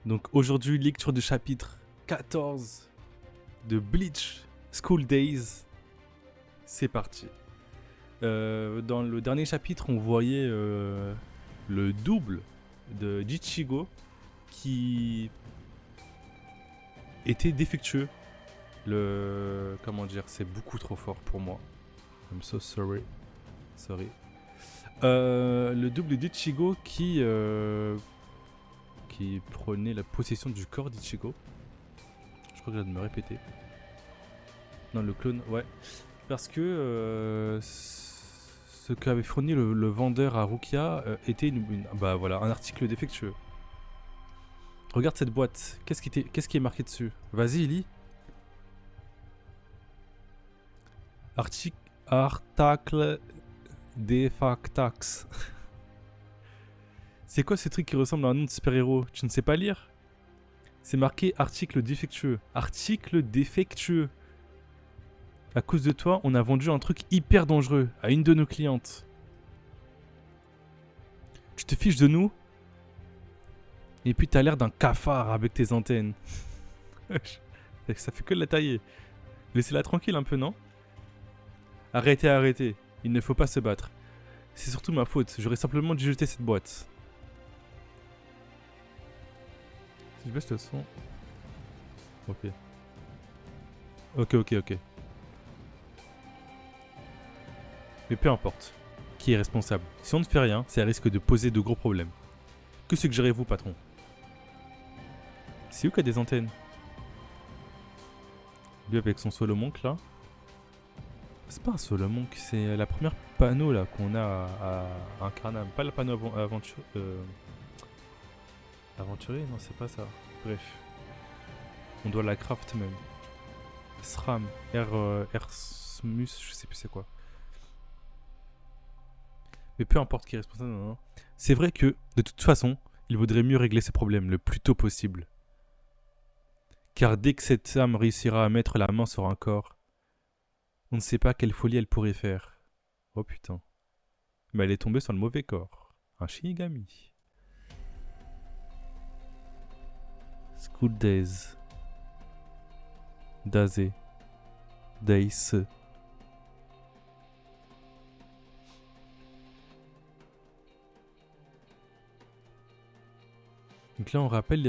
Donc aujourd'hui, lecture du chapitre 14 de Bleach School Days. C'est parti. Dans le dernier chapitre, on voyait le double de Jichigo qui était défectueux. Comment dire, c'est beaucoup trop fort pour moi. I'm so sorry. Le double d'Ichigo qui prenait la possession du corps d'Ichigo. Je crois que je viens de me répéter. Non, le clone, ouais. Parce que ce qu'avait fourni le vendeur à Rukia était un article défectueux. Regarde cette boîte. Qu'est-ce qui est marqué dessus? Vas-y, lis. Artacle Defactax. C'est quoi ce truc qui ressemble à un nom de super-héros? Tu ne sais pas lire? C'est marqué article défectueux. Article défectueux. À cause de toi, on a vendu un truc hyper dangereux à une de nos clientes. Tu te fiches de nous? Et puis t'as l'air d'un cafard avec tes antennes. Ça fait que de la tailler. Laissez-la tranquille un peu, non? Arrêtez. Il ne faut pas se battre. C'est surtout ma faute. J'aurais simplement dû jeter cette boîte. Si je baisse le son... Ok. Mais peu importe. Qui est responsable? Si on ne fait rien, ça risque de poser de gros problèmes. Que suggérez-vous, patron? C'est où qu'il y a des antennes? Lui avec son Solomonk là. C'est pas un Solomonk, c'est la première panneau là qu'on a à Incarnam. Pas le panneau aventurier, non c'est pas ça. Bref. On doit la craft même. SRAM, Smus, je sais plus c'est quoi. Mais peu importe qui est responsable, non. C'est vrai que, de toute façon, il vaudrait mieux régler ces problèmes le plus tôt possible. Car dès que cette âme réussira à mettre la main sur un corps, on ne sait pas quelle folie elle pourrait faire. Oh putain. Mais elle est tombée sur le mauvais corps. Un Shinigami. School Days. Daze. Days. Donc là, on rappelle,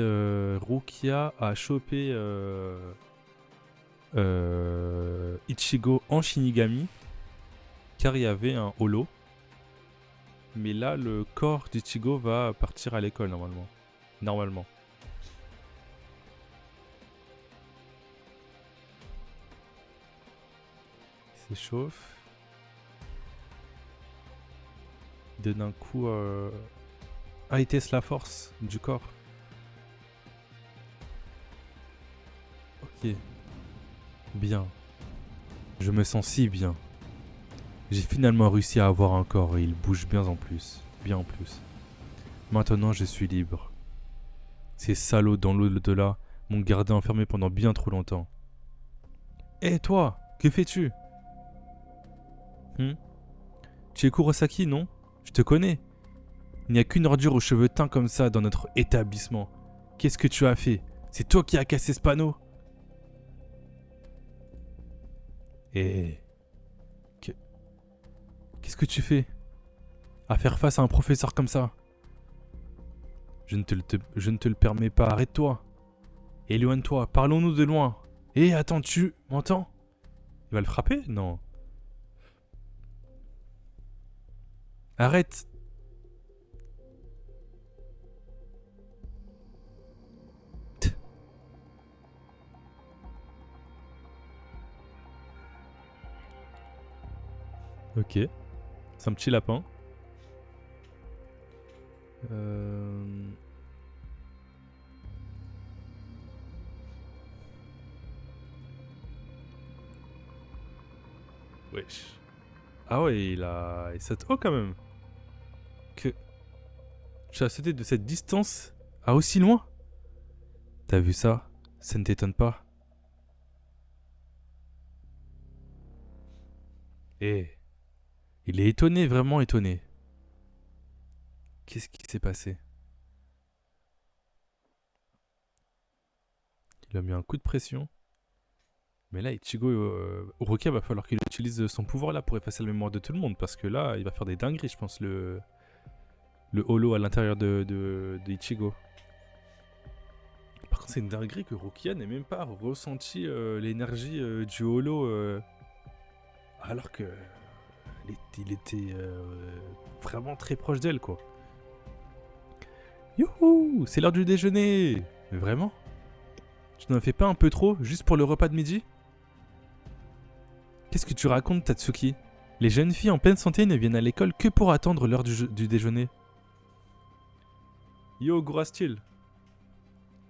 Rukia a chopé Ichigo en Shinigami, car il y avait un holo. Mais là, le corps d'Ichigo va partir à l'école, normalement. Il s'échauffe. Il donne un coup... Ah, il teste la force du corps. Ok. Bien. Je me sens si bien. J'ai finalement réussi à avoir un corps et il bouge bien en plus. Maintenant, je suis libre. Ces salauds dans l'au-delà m'ont gardé enfermé pendant bien trop longtemps. Hé toi, que fais-tu? Tu es Kurosaki, non? Je te connais. Il n'y a qu'une ordure aux cheveux teints comme ça dans notre établissement. Qu'est-ce que tu as fait? C'est toi qui as cassé ce panneau? Qu'est-ce que tu fais? À faire face à un professeur comme ça? Je ne te le permets pas, arrête-toi. Éloigne-toi, parlons-nous de loin. Attends, tu m'entends? Il va le frapper? Non. Arrête. Ok. C'est un petit lapin. Wesh. Ah ouais, il saute haut quand même. Que... Tu as sauté de cette distance à aussi loin? T'as vu ça? Ça ne t'étonne pas? Il est étonné, vraiment étonné. Qu'est-ce qui s'est passé? Il a mis un coup de pression. Mais là, Ichigo, Uroki, va falloir qu'il utilise son pouvoir là pour effacer la mémoire de tout le monde. Parce que là, il va faire des dingueries, je pense, le holo à l'intérieur de Ichigo. Par contre, c'est une dinguerie que Rukia n'ait même pas ressenti l'énergie du holo alors que il était vraiment très proche d'elle, quoi. Youhou, c'est l'heure du déjeuner. Mais vraiment? Tu n'en fais pas un peu trop, juste pour le repas de midi? Qu'est-ce que tu racontes, Tatsuki? Les jeunes filles en pleine santé ne viennent à l'école que pour attendre l'heure du déjeuner. Yo, Gorastil.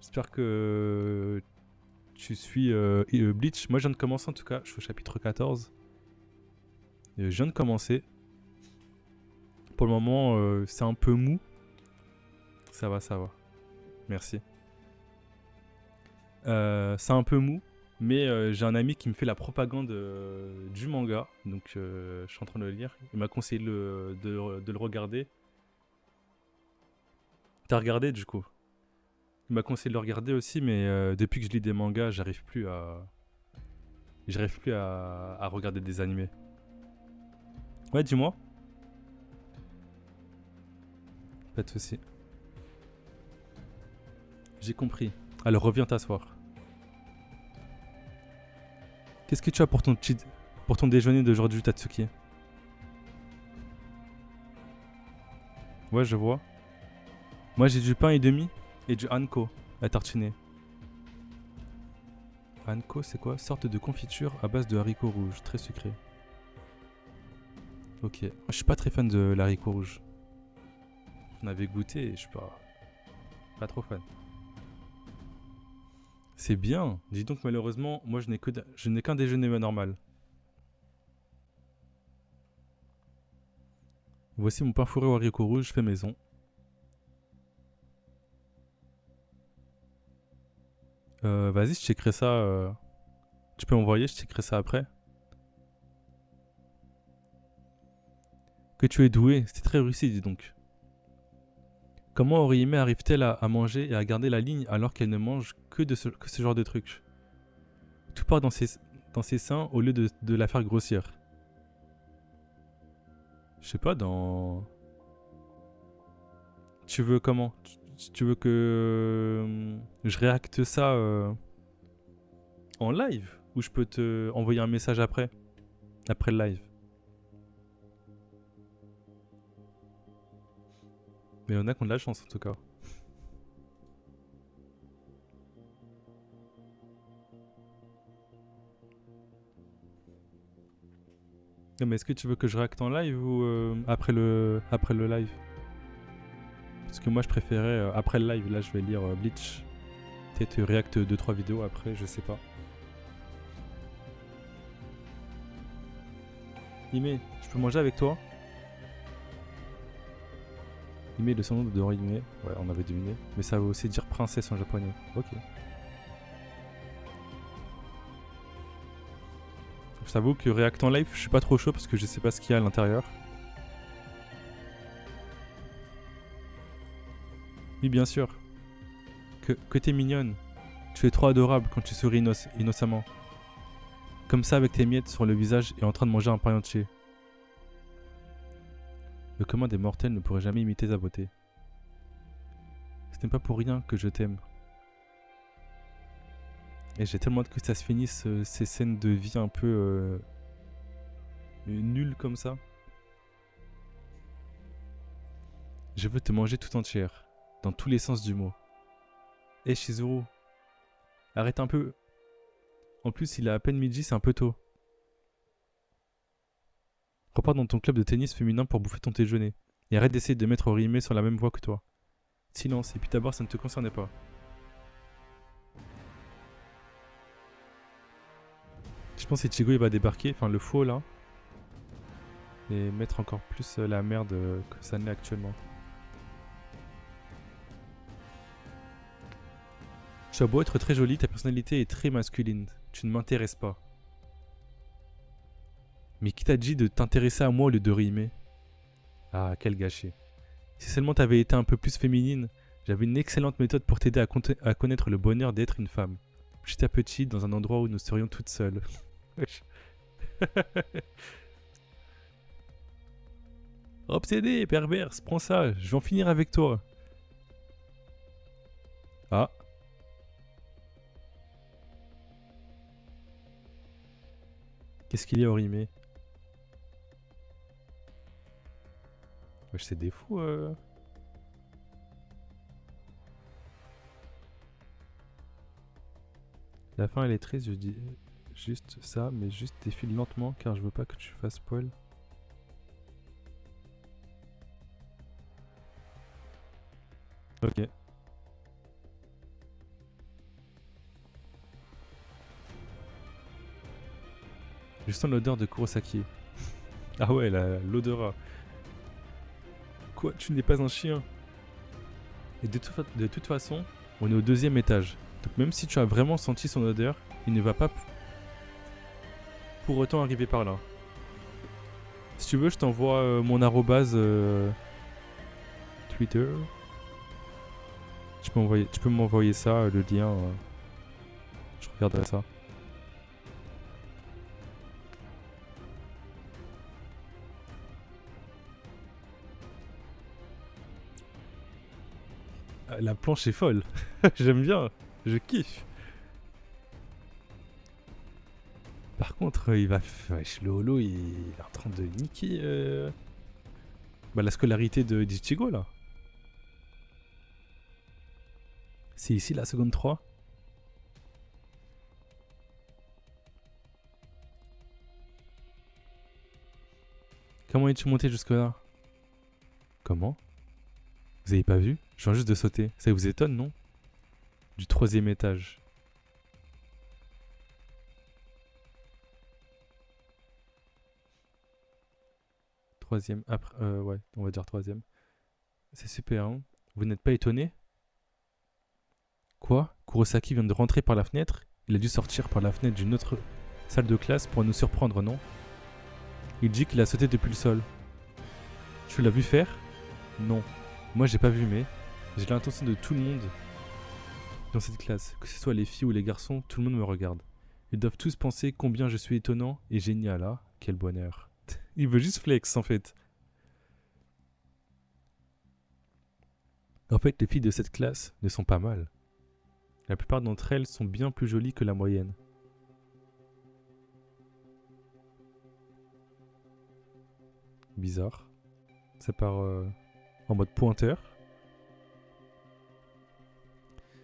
J'espère que tu suis Bleach. Moi, je viens de commencer en tout cas. Je suis au chapitre 14. Je viens de commencer. Pour le moment, c'est un peu mou. Ça va, ça va. Merci. C'est un peu mou. Mais j'ai un ami qui me fait la propagande du manga. Donc, je suis en train de le lire. Il m'a conseillé de le regarder. T'as regardé du coup? Il m'a conseillé de le regarder aussi, mais depuis que je lis des mangas, j'arrive plus à regarder des animés. Ouais, dis-moi. Pas de soucis. J'ai compris. Alors reviens t'asseoir. Qu'est-ce que tu as pour ton déjeuner d'aujourd'hui, Tatsuki? Ouais, je vois. Moi, j'ai du pain et demi et du Anko à tartiner. Anko, c'est quoi? Sorte de confiture à base de haricots rouges, très sucré. Ok. Moi, je suis pas très fan de l'haricot rouge. J'en avais goûté et je suis pas trop fan. C'est bien. Dis donc, malheureusement, moi, je n'ai qu'un déjeuner normal. Voici mon pain fourré au haricot rouge fait maison. Vas-y, je checkerai ça. Tu peux m'envoyer, je checkerai ça après. Que tu es doué, c'est très réussi, dis donc. Comment Orihime arrive-t-elle à manger et à garder la ligne alors qu'elle ne mange que ce genre de trucs? Tout part dans ses seins au lieu de la faire grossir. Je sais pas, Tu veux comment? Tu veux que je réacte ça en live? Ou je peux te envoyer un message après le live? Mais on a qu'on a de la chance en tout cas. Non, mais est-ce que tu veux que je réacte en live ou après le live? Parce que moi je préférais après le live. Là je vais lire Bleach. Peut-être réacte 2-3 vidéos après, je sais pas. Ime, je peux manger avec toi? Ime, le surnom de Orihime. Ouais, on avait deviné. Mais ça veut aussi dire princesse en japonais. Ok. Je t'avoue que React en live, je suis pas trop chaud parce que je sais pas ce qu'il y a à l'intérieur. Oui, bien sûr. Que t'es mignonne. Tu es trop adorable quand tu souris innocemment. Comme ça avec tes miettes sur le visage et en train de manger un pain entier. Le commun des mortels ne pourrait jamais imiter ta beauté. Ce n'est pas pour rien que je t'aime. Et j'ai tellement hâte que ça se finisse, ces scènes de vie un peu nulles comme ça. Je veux te manger tout entière, dans tous les sens du mot. Hé Shizuru, arrête un peu. En plus, il est à peine midi, c'est un peu tôt. Repars dans ton club de tennis féminin pour bouffer ton déjeuner. Et arrête d'essayer de mettre Orihime sur la même voie que toi. Silence, et puis d'abord, ça ne te concernait pas. Je pense que Ichigo il va débarquer, enfin le faux là. Et mettre encore plus la merde que ça l'est actuellement. Tu as beau être très jolie, ta personnalité est très masculine. Tu ne m'intéresses pas. Mais qui t'a dit de t'intéresser à moi au lieu de rimer? Ah, quel gâchis. Si seulement t'avais été un peu plus féminine, j'avais une excellente méthode pour t'aider à connaître le bonheur d'être une femme. petit à petit dans un endroit où nous serions toutes seules. Wesh. Obsédé, perverse, prends ça, je vais en finir avec toi. Ah. Qu'est-ce qu'il y a, Orimé? Wesh, c'est des fous. La fin elle est triste, je dis juste ça, mais juste défile lentement car je veux pas que tu fasses spoil. Ok. Je sens l'odeur de Kurosaki. Ah ouais, l'odorat. Quoi, tu n'es pas un chien? Et de toute façon, on est au 2e étage. Donc même si tu as vraiment senti son odeur, il ne va pas pour autant arriver par là. Si tu veux, je t'envoie mon arrobase Twitter. Tu peux m'envoyer ça, le lien. Je regarderai ça. La planche est folle. J'aime bien. Je kiffe. Par contre, il va... Wesh, le holo, il est en train de niquer la scolarité de d'Ichigo, là. C'est ici la seconde 3. Comment es-tu monté jusque là? Comment? Vous avez pas vu? Je viens juste de sauter. Ça vous étonne, non? Du 3e étage. Troisième, après, ouais, on va dire 3e. C'est super, hein? Vous n'êtes pas étonné? Quoi? Kurosaki vient de rentrer par la fenêtre? Il a dû sortir par la fenêtre d'une autre salle de classe pour nous surprendre, non? Il dit qu'il a sauté depuis le sol. Tu l'as vu faire? Non. Moi j'ai pas vu, mais j'ai l'intention de tout le monde dans cette classe. Que ce soit les filles ou les garçons, tout le monde me regarde. Ils doivent tous penser combien je suis étonnant et génial, ah, quel bonheur. Il veut juste flex en fait. En fait, les filles de cette classe ne sont pas mal. La plupart d'entre elles sont bien plus jolies que la moyenne. Bizarre. Ça part en mode pointeur.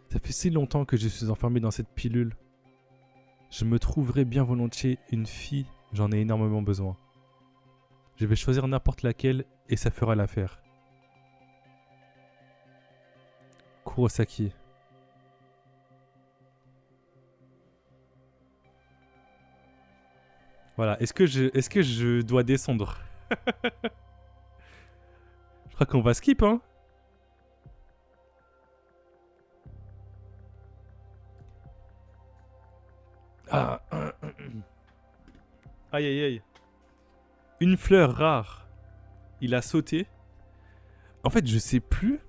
Ça fait si longtemps que je suis enfermé dans cette pilule. Je me trouverais bien volontiers une fille, j'en ai énormément besoin. Je vais choisir n'importe laquelle et ça fera l'affaire. Kurosaki. Voilà, est-ce que je dois descendre? Je crois qu'on va skip, hein. Ah. Aïe aïe aïe. Une fleur rare. Il a sauté. En fait, je sais plus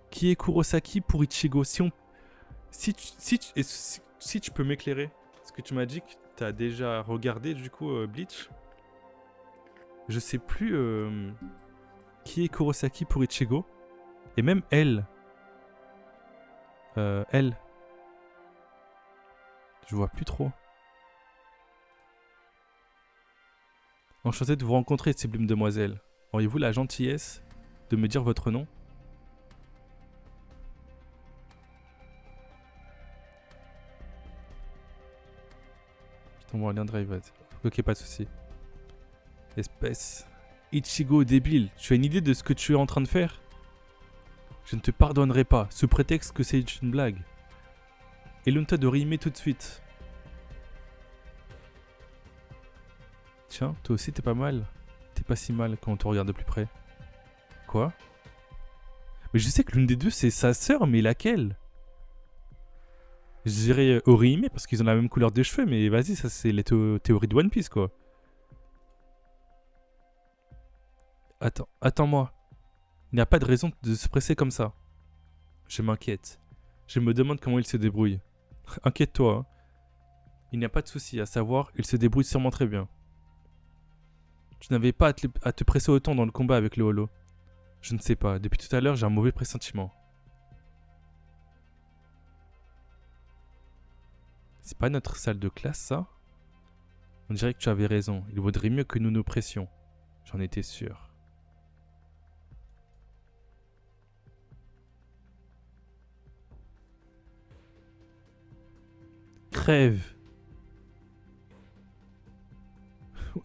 qui est Kurosaki pour Ichigo. Si tu peux m'éclairer. Parce que tu m'as dit que tu as déjà regardé du coup Bleach. Je sais plus qui est Kurosaki pour Ichigo. Et même elle. Elle. Je vois plus trop. Enchanté de vous rencontrer, sublime demoiselle. Auriez-vous la gentillesse de me dire votre nom? Je t'envoie un lien drive. Ok, pas de soucis. Espèce. Ichigo débile, tu as une idée de ce que tu es en train de faire? Je ne te pardonnerai pas, sous prétexte que c'est une blague. Éloigne-toi de rimer tout de suite. Tiens, toi aussi t'es pas mal. T'es pas si mal quand on te regarde de plus près. Quoi? Mais je sais que l'une des deux c'est sa sœur, mais laquelle? Je dirais Orihime parce qu'ils ont la même couleur de cheveux, mais vas-y, ça c'est les théories de One Piece quoi. Attends-moi. Il n'y a pas de raison de se presser comme ça. Je m'inquiète. Je me demande comment il se débrouille. Inquiète-toi, hein. Il n'y a pas de souci, à savoir, il se débrouille sûrement très bien. Tu n'avais pas à te presser autant dans le combat avec le holo. Je ne sais pas, depuis tout à l'heure j'ai un mauvais pressentiment. C'est pas notre salle de classe ça? On dirait que tu avais raison, il vaudrait mieux que nous nous pressions. J'en étais sûr. Crève!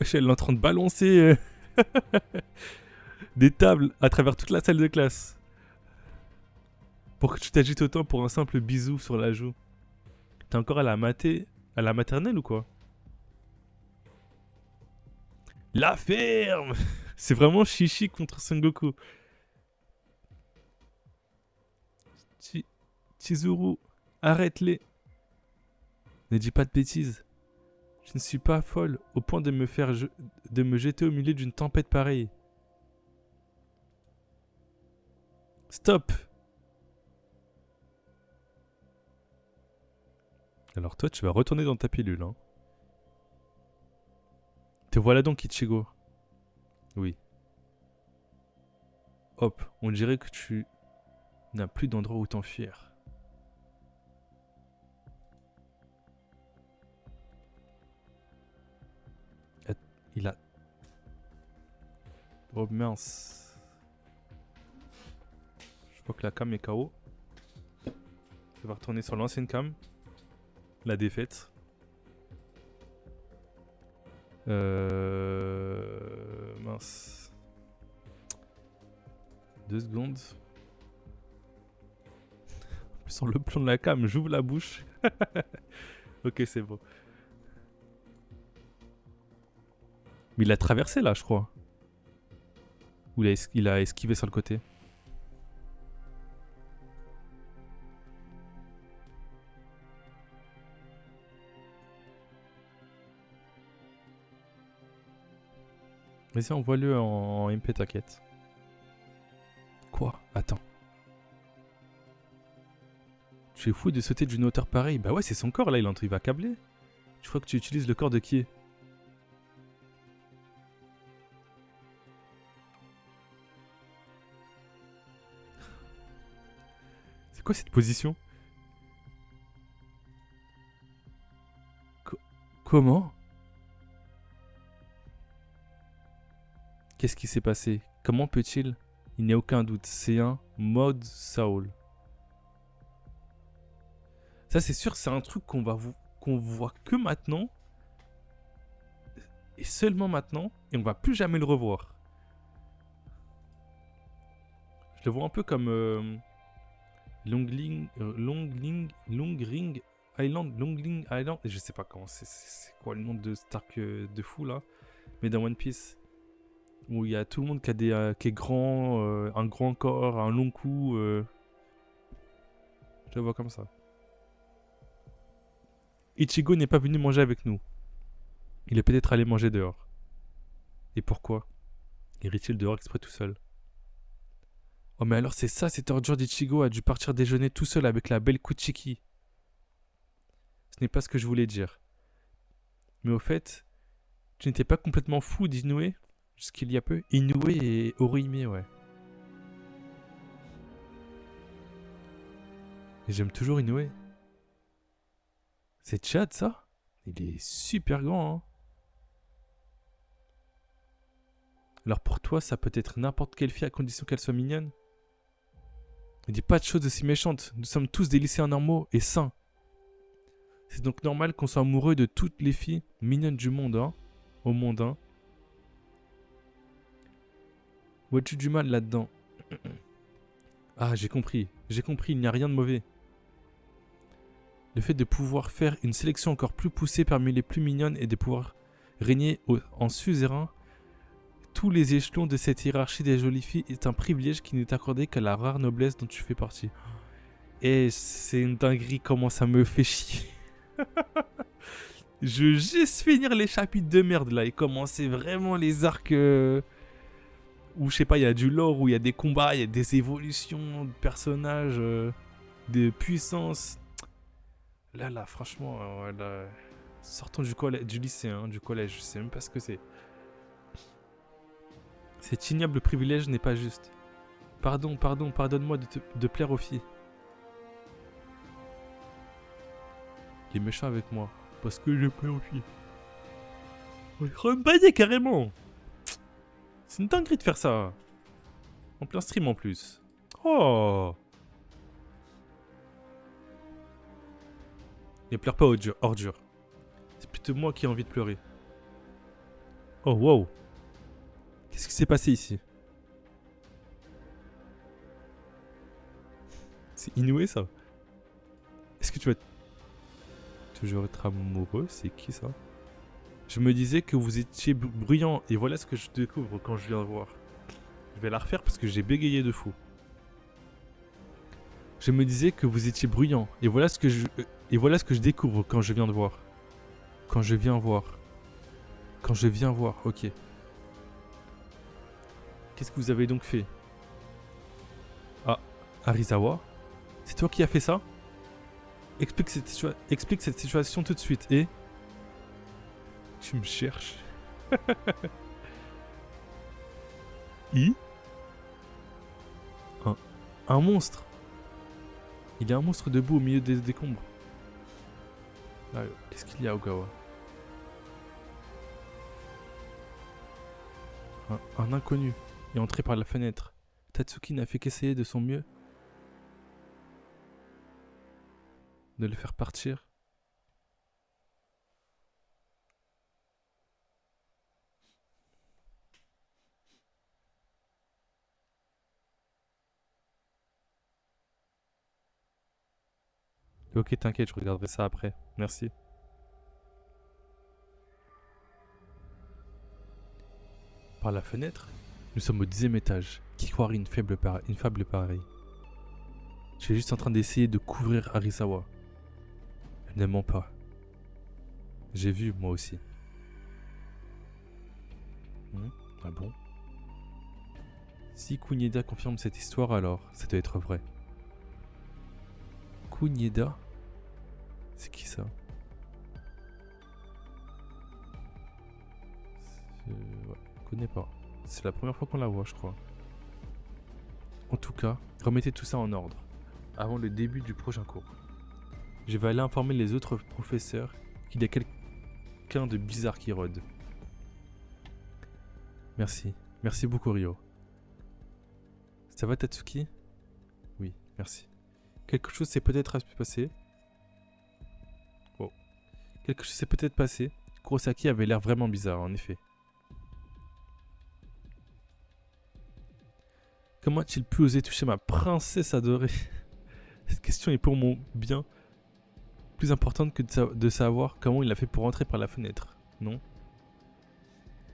Wesh, elle est en train de balancer des tables à travers toute la salle de classe. Pour que tu t'agites autant pour un simple bisou sur la joue. T'es encore à la maternelle ou quoi? La ferme! C'est vraiment Chichi contre Son Goku. Chizuru, arrête-les. Ne dis pas de bêtises. Je ne suis pas folle au point de de me jeter au milieu d'une tempête pareille. Stop! Alors toi, tu vas retourner dans ta pilule, hein. Te voilà donc, Ichigo. Oui. Hop, on dirait que tu n'as plus d'endroit où t'enfuir. Il a... Oh mince. Je vois que la cam est KO. Ça va retourner sur l'ancienne cam. La défaite. Mince. 2 secondes. Sur le plan de la cam, j'ouvre la bouche. Ok, c'est bon. Mais il a traversé là, je crois. Ou il a esquivé sur le côté. Vas-y, envoie-le en MP, t'inquiète. Quoi? Attends. Tu es fou de sauter d'une hauteur pareille? Bah ouais, c'est son corps là, il va câbler. Je crois que tu utilises le corps de qui? C'est quoi cette position? Comment? Qu'est-ce qui s'est passé? Comment peut-il? Il n'y a aucun doute, c'est un mode Saul. Ça c'est sûr, c'est un truc qu'on voit que maintenant. Et seulement maintenant. Et on va plus jamais le revoir. Je le vois un peu comme Long Ring Island. Longling Island. Je sais pas comment c'est quoi le nom de Stark de fou là. Mais dans One Piece. Où il y a tout le monde qui est grand, un grand corps, un long cou. Je le vois comme ça. Ichigo n'est pas venu manger avec nous. Il est peut-être allé manger dehors. Et pourquoi? Irait-il dehors exprès tout seul? Oh mais alors c'est ça, cette ordure d'Ichigo a dû partir déjeuner tout seul avec la belle Kuchiki. Ce n'est pas ce que je voulais dire. Mais au fait, tu n'étais pas complètement fou d'Inoue jusqu'il y a peu? Inoue et Orihime, ouais. Et j'aime toujours Inoue. C'est Chad ça? Il est super grand, hein. Alors pour toi, ça peut être n'importe quelle fille à condition qu'elle soit mignonne? Ne dis pas de choses aussi méchantes. Nous sommes tous des lycéens normaux et sains. C'est donc normal qu'on soit amoureux de toutes les filles mignonnes du monde, hein? Au monde, hein? Où as-tu du mal là-dedans? Ah, j'ai compris, il n'y a rien de mauvais. Le fait de pouvoir faire une sélection encore plus poussée parmi les plus mignonnes et de pouvoir régner en suzerain tous les échelons de cette hiérarchie des jolies filles est un privilège qui n'est accordé qu'à la rare noblesse dont tu fais partie. Et c'est une dinguerie comment ça me fait chier. Je veux juste finir les chapitres de merde là et commencer vraiment les arcs où je sais pas, il y a du lore, où il y a des combats, il y a des évolutions de personnages, de puissance. Là, franchement, là, sortons du lycée, hein, du collège, je sais même pas ce que c'est. Cet ignoble privilège n'est pas juste. Pardonne-moi de plaire aux filles. Il est méchant avec moi, parce que je plaire aux filles. On est rebaillé carrément. C'est une dinguerie de faire ça. En plein stream en plus. Oh. Ne pleure pas ordure. C'est plutôt moi qui ai envie de pleurer. Oh wow. Qu'est-ce qui s'est passé ici? C'est inouï ça. Est-ce que tu vas toujours être amoureux? C'est qui ça? Je me disais que vous étiez bruyant et voilà ce que je découvre quand je viens voir. Je vais la refaire parce que j'ai bégayé de fou. Je me disais que vous étiez bruyant et voilà ce que je découvre quand je viens de voir. Quand je viens voir. Quand je viens voir, ok. Qu'est-ce que vous avez donc fait? Ah, Arizawa? C'est toi qui as fait ça? Explique cette situation tout de suite et... Tu me cherches. Un monstre. Il y a un monstre debout au milieu des décombres. Ah, qu'est-ce qu'il y a, Ogawa? Un inconnu est entré par la fenêtre. Tatsuki n'a fait qu'essayer de son mieux de le faire partir. Ok, t'inquiète, je regarderai ça après. Merci. Par la fenêtre? Nous sommes au 10e étage. Qui croirait une fable pareille? Je suis juste en train d'essayer de couvrir Arisawa. Elle ne ment pas. J'ai vu, moi aussi. Ah bon? Si Kunieda confirme cette histoire, alors ça doit être vrai. Kunieda? C'est qui ça? Ouais, je connais pas. C'est la première fois qu'on la voit, je crois. En tout cas, remettez tout ça en ordre, avant le début du prochain cours. Je vais aller informer les autres professeurs qu'il y a quelqu'un de bizarre qui rôde. Merci. Merci beaucoup, Ryo. Ça va, Tatsuki? Oui, merci. Quelque chose s'est peut-être passé. Oh. Quelque chose s'est peut-être passé. Kurosaki avait l'air vraiment bizarre, en effet. Comment a-t-il pu oser toucher ma princesse adorée? Cette question est pour mon bien plus importante que de savoir comment il a fait pour entrer par la fenêtre. Non?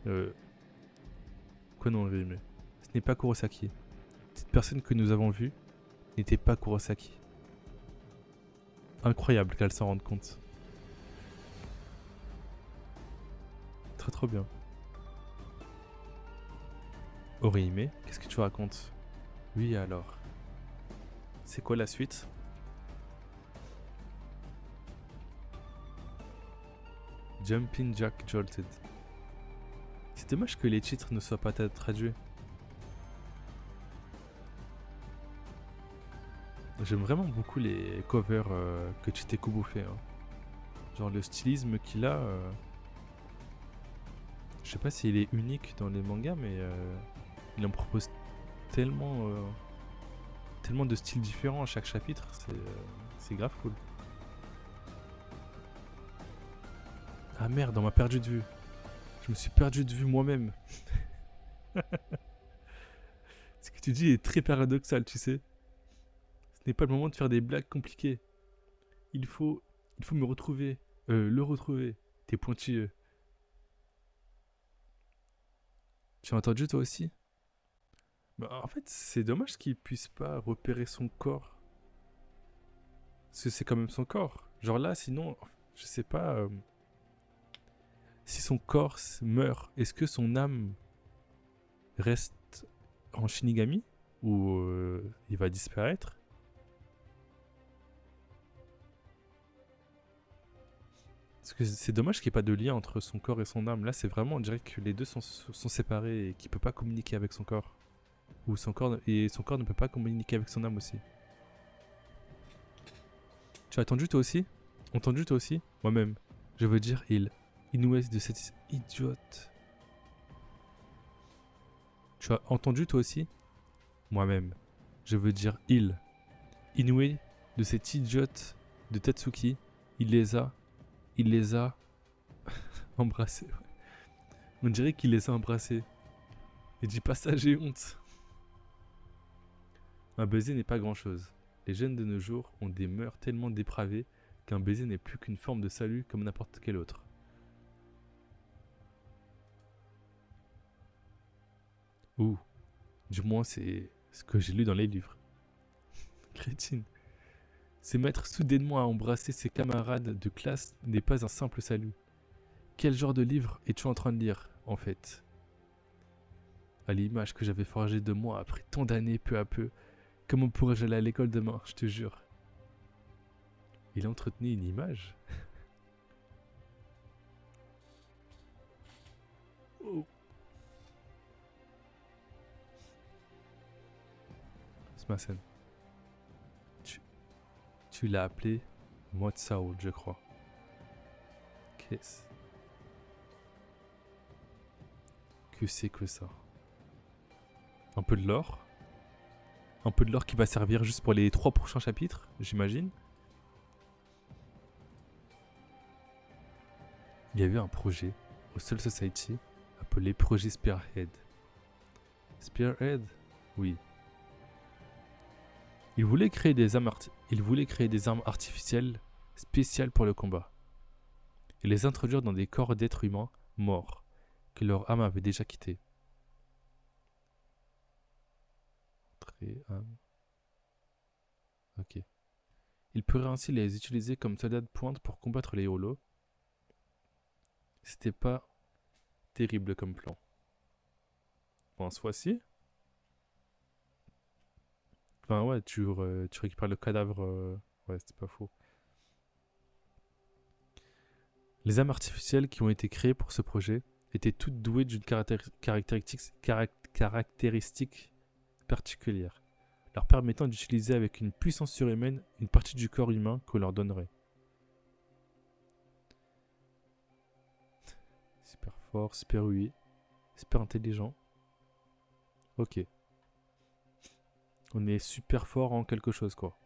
Quoi non, mais ce n'est pas Kurosaki. Cette personne que nous avons vue n'était pas Kurosaki. Incroyable qu'elle s'en rende compte. Très trop bien. Orihime, qu'est-ce que tu racontes? Oui alors. C'est quoi la suite? Jumping Jack Jolted. C'est dommage que les titres ne soient pas traduits. J'aime vraiment beaucoup les covers que Chitekubo fait. Hein. Genre le stylisme qu'il a. Je sais pas s'il est unique dans les mangas, mais il en propose tellement, tellement de styles différents à chaque chapitre. C'est grave cool. Ah merde, on m'a perdu de vue. Je me suis perdu de vue moi-même. Ce que tu dis est très paradoxal, tu sais. Ce n'est pas le moment de faire des blagues compliquées. Il faut me retrouver. Le retrouver. T'es pointilleux. Tu as entendu toi aussi? Bah, en fait, c'est dommage qu'il puisse pas repérer son corps. Parce que c'est quand même son corps. Genre là, sinon, je sais pas. Si son corps meurt, est-ce que son âme reste en Shinigami? Ou il va disparaître? Parce que c'est dommage qu'il n'y ait pas de lien entre son corps et son âme. Là, c'est vraiment, on dirait que les deux sont séparés et qu'il ne peut pas communiquer avec son corps. Ou son corps ne peut pas communiquer avec son âme aussi. Tu as entendu toi aussi? Entendu toi aussi? Moi-même. Je veux dire il. Inoue de cette idiote. Tu as entendu toi aussi? Moi-même. Je veux dire il. Inoue de cette idiote de Tatsuki. Il les a embrassés. On dirait qu'il les a embrassés. Et dis pas ça, j'ai honte. Un baiser n'est pas grand-chose. Les jeunes de nos jours ont des mœurs tellement dépravées qu'un baiser n'est plus qu'une forme de salut comme n'importe quel autre. Ou, du moins c'est ce que j'ai lu dans les livres. Crétine. Se mettre soudainement à embrasser ses camarades de classe n'est pas un simple salut. Quel genre de livre es-tu en train de lire, en fait? À l'image que j'avais forgée de moi après tant d'années peu à peu, comment pourrais-je aller à l'école demain, je te jure? Il a entretenu une image. Oh. C'est ma scène. Tu l'as appelé Mode Saoul, je crois. Qu'est-ce que c'est que ça? Un peu de l'or? Un peu de l'or qui va servir juste pour les 3 prochains chapitres, j'imagine. Il y avait un projet au Soul Society appelé Projet Spearhead. Spearhead? Oui. Il voulait créer des armes artificielles spéciales pour le combat. Et les introduire dans des corps d'êtres humains morts que leur âme avait déjà quittés. Ok. Il pourrait ainsi les utiliser comme soldats de pointe pour combattre les holos. C'était pas terrible comme plan. Bon, en soi, si. Enfin, ouais, tu récupères le cadavre. Ouais, c'était pas faux. Les âmes artificielles qui ont été créées pour ce projet étaient toutes douées d'une caractéristique particulière, leur permettant d'utiliser avec une puissance surhumaine une partie du corps humain qu'on leur donnerait. Super fort, super oui, super intelligent. Ok. On est super fort en quelque chose, quoi.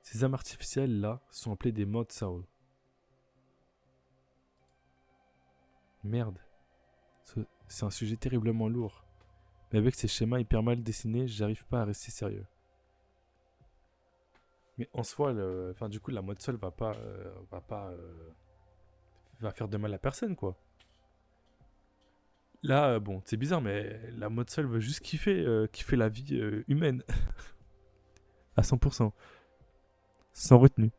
Ces âmes artificielles là sont appelées des modes Saul. Merde. C'est un sujet terriblement lourd. Mais avec ces schémas hyper mal dessinés, j'arrive pas à rester sérieux. Mais en soi, du coup, la mode Sol va faire de mal à personne, quoi. Là, bon, c'est bizarre, mais la mode Sol veut juste kiffer la vie humaine. À 100%. Sans retenue.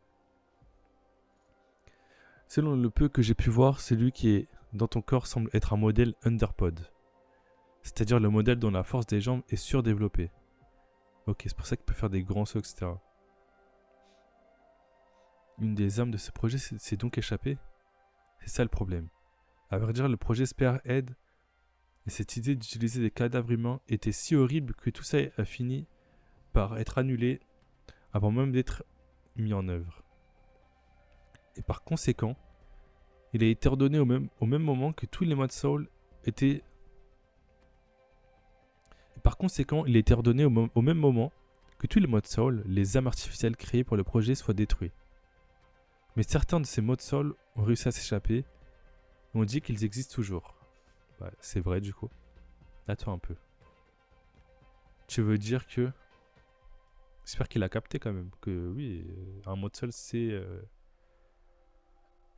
Selon le peu que j'ai pu voir, celui qui est dans ton corps semble être un modèle underpod. C'est-à-dire le modèle dont la force des jambes est surdéveloppée. Ok, c'est pour ça qu'il peut faire des grands sauts, etc. Une des âmes de ce projet s'est donc échappée. C'est ça le problème. À vrai dire, le projet Spearhead et cette idée d'utiliser des cadavres humains était si horrible que tout ça a fini par être annulé avant même d'être mis en œuvre. Et par conséquent, il a été ordonné au même moment que tous les modes Soul étaient... Par conséquent, il a été ordonné au même moment que tous les modes Soul, les âmes artificielles créées pour le projet, soient détruits. Mais certains de ces modes Soul ont réussi à s'échapper et ont dit qu'ils existent toujours. Ouais, c'est vrai du coup. Attends un peu. Tu veux dire que... J'espère qu'il a capté quand même que oui, un mode Soul c'est...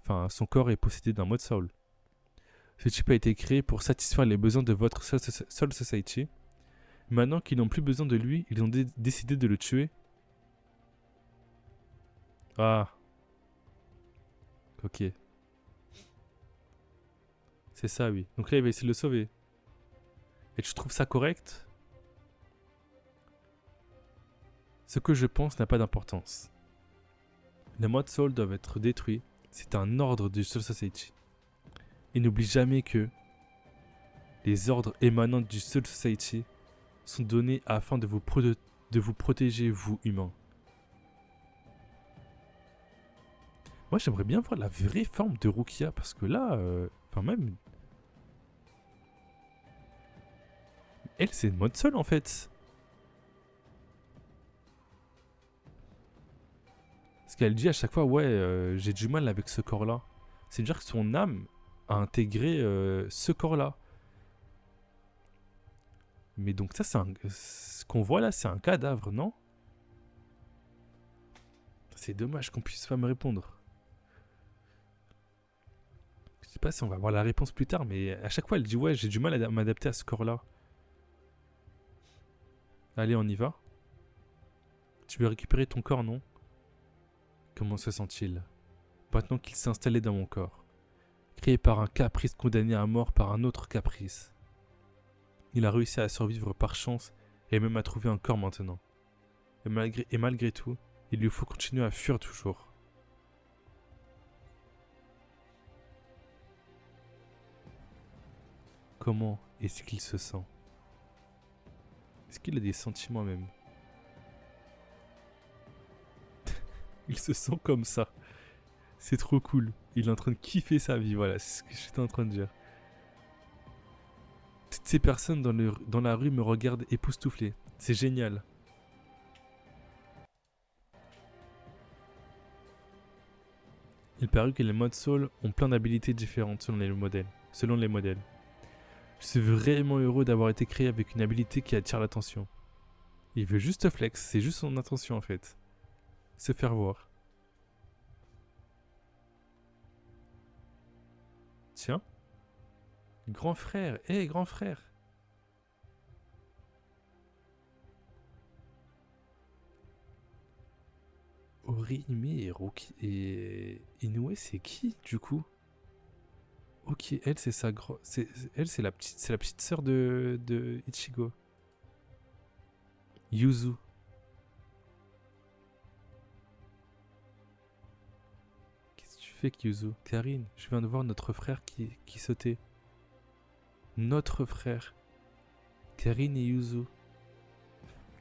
Enfin, son corps est possédé d'un mode Soul. Ce type a été créé pour satisfaire les besoins de votre Soul Society. Maintenant qu'ils n'ont plus besoin de lui, ils ont décidé de le tuer. Ah. Ok. C'est ça, oui. Donc là, il va essayer de le sauver. Et tu trouves ça correct? Ce que je pense n'a pas d'importance. Les modes Soul doivent être détruits C'est un ordre du Soul Society. Et n'oublie jamais que les ordres émanant du Soul Society sont donnés afin de vous protéger, vous, humains. Moi, j'aimerais bien voir la vraie forme de Rukia, parce que là, enfin même... Elle, c'est une mode seule, en fait. Parce qu'elle dit à chaque fois, ouais, j'ai du mal avec ce corps-là. C'est-à-dire que son âme a intégré ce corps-là. Mais donc ça, ce qu'on voit là, c'est un cadavre, non? C'est dommage qu'on puisse pas me répondre. Je sais pas si on va avoir la réponse plus tard, mais à chaque fois, elle dit, ouais, j'ai du mal à m'adapter à ce corps-là. Allez, on y va. Tu veux récupérer ton corps, non? Comment se sent-il maintenant qu'il s'est installé dans mon corps, créé par un caprice condamné à mort par un autre caprice? Il a réussi à survivre par chance et même à trouver un corps maintenant. Et malgré tout, il lui faut continuer à fuir toujours. Comment est-ce qu'il se sent? Est-ce qu'il a des sentiments même? Il se sent comme ça. C'est trop cool. Il est en train de kiffer sa vie, voilà, c'est ce que j'étais en train de dire. Toutes ces personnes dans la rue me regardent époustouflé. C'est génial. Il parut que les modes Soul ont plein d'habilités différentes selon les modèles. Je suis vraiment heureux d'avoir été créé avec une habilité qui attire l'attention. Il veut juste flex, c'est juste son intention en fait. Se faire voir. Tiens. Grand frère, hé grand frère. Orihime et Inoue, c'est qui du coup? Ok, elle c'est c'est la petite sœur de Ichigo. Yuzu. Qu'est-ce que tu fais, Yuzu? Karine, je viens de voir notre frère qui sautait. Notre frère. Karine et Yuzu.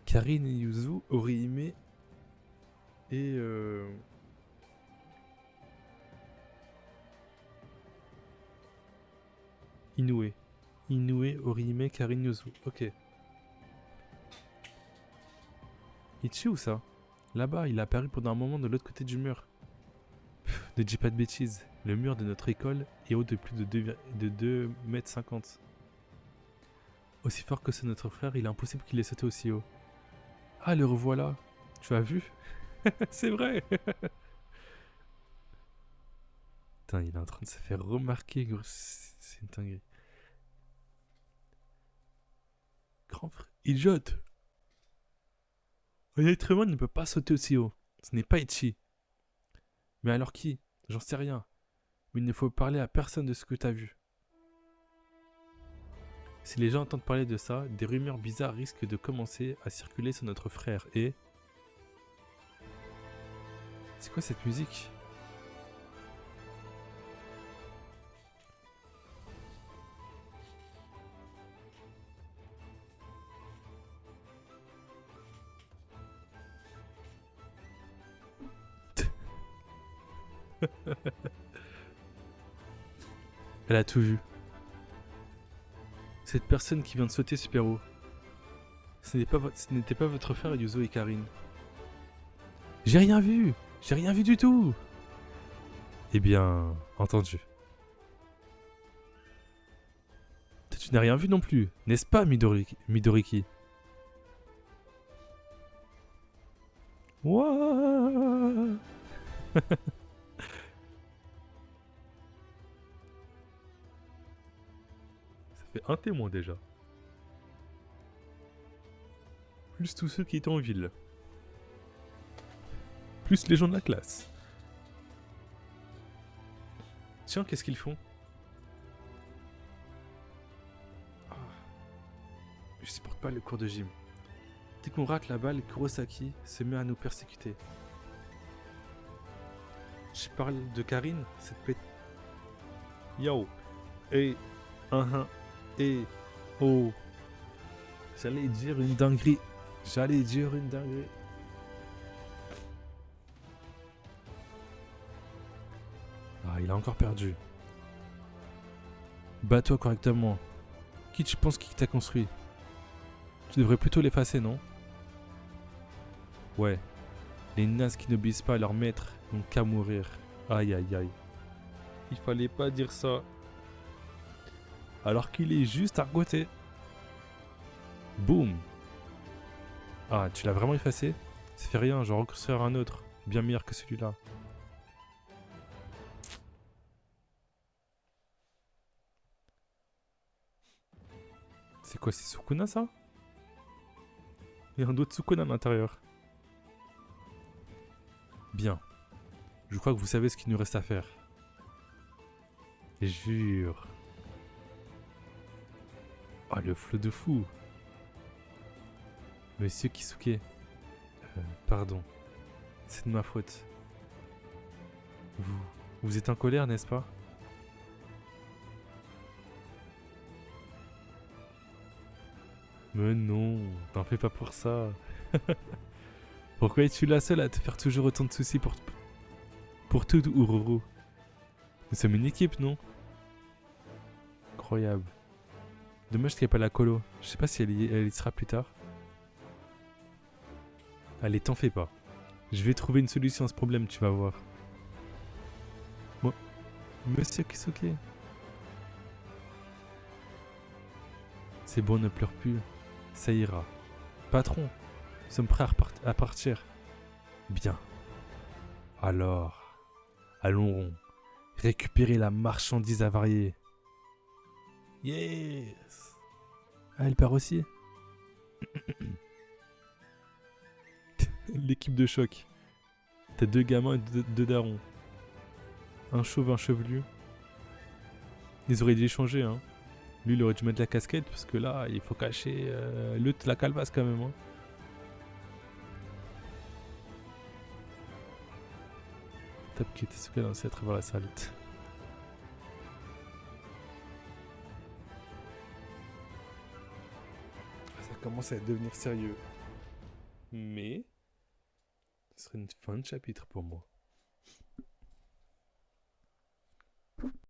Karine et Yuzu, Orihime et Inoue. Inoue, Orihime, Karine, Yuzu. Ok. Ichi ou ça? Là-bas, il a apparu pendant un moment de l'autre côté du mur. Pff, ne dis pas de bêtises. Le mur de notre école est haut de plus de 2,50 m. Aussi fort que c'est notre frère, il est impossible qu'il ait sauté aussi haut. Ah, le revoilà. Tu as vu? C'est vrai. Putain, il est en train de se faire remarquer, gros. C'est une dinguerie. Grand frère. Idiote. Un être humain ne peut pas sauter aussi haut. Ce n'est pas Ichi. Mais alors qui? J'en sais rien. Mais il ne faut parler à personne de ce que t'as vu. Si les gens entendent parler de ça, des rumeurs bizarres risquent de commencer à circuler sur notre frère et... C'est quoi cette musique? Elle a tout vu. Cette personne qui vient de sauter super haut. Ce n'était pas votre frère Yuzo et Karine. J'ai rien vu. J'ai rien vu du tout. Eh bien, entendu. Tu n'as rien vu non plus, n'est-ce pas, Midoriki? Ouah. Ça fait un témoin déjà. Plus tous ceux qui étaient en ville. Plus les gens de la classe. Tiens, qu'est-ce qu'ils font? Ah. Je supporte pas le cours de gym. Dès qu'on rate la balle, Kurosaki se met à nous persécuter. Je parle de Karine, cette pète. Yo. Et. Et. Oh. J'allais dire une dinguerie. Ah, il a encore perdu. Bats-toi correctement. Qui tu penses qui t'a construit? Tu devrais plutôt l'effacer, non? Ouais. Les nazes qui n'obéissent pas à leur maître n'ont qu'à mourir. Aïe aïe aïe. Il fallait pas dire ça. Alors qu'il est juste à côté. Boum. Ah, tu l'as vraiment effacé? Ça fait rien, je vais reconstruire un autre. Bien meilleur que celui-là. C'est quoi, c'est Sukuna ça? Il y a un autre Sukuna à l'intérieur. Bien. Je crois que vous savez ce qu'il nous reste à faire. Et jure. Ah, le flot de fou. Monsieur Kisuke. Pardon. C'est de ma faute. Vous êtes en colère, n'est-ce pas? Mais non, t'en fais pas pour ça. Pourquoi es-tu la seule à te faire toujours autant de soucis pour tout, Ururu? Nous sommes une équipe, non? Incroyable. Dommage qu'il n'y ait pas la colo. Je sais pas si elle y sera plus tard. Allez, t'en fais pas. Je vais trouver une solution à ce problème, tu vas voir. Moi, Monsieur Kisuke. C'est bon, ne pleure plus. Ça ira. Patron, nous sommes prêts à partir. Bien. Alors, allons récupérer la marchandise avariée. Yes. Ah, elle part aussi. L'équipe de choc. T'as 2 gamins et 2 darons. Un chauve, un chevelu. Ils auraient dû échanger, hein. Lui, il aurait dû mettre la casquette parce que là, il faut cacher l'autre la calebasse quand même, hein. Top qui était ce qu'elle à travers la salle. Ça commence à devenir sérieux. Mais ce serait une fin de chapitre pour moi.